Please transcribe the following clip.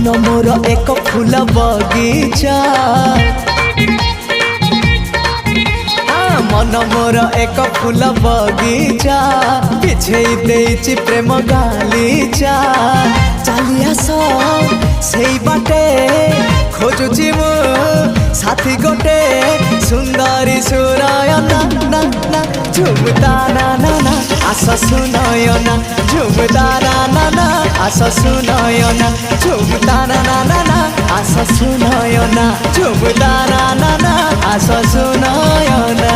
मन मोर एक फूल बगीचा मन मोर एक फूल बगीचा पिछे देइछि प्रेम गालीचा चली आस से बाटे खोजुछि मु साथी गोटे सुंदरी सुनयना ना ना झुमता ना ना ना आस सुनयना झुमता ना ना ना आस सुनयना झुमता ना ना ना ना आस सुनयना झुमता ना ना ना आस सुनयना।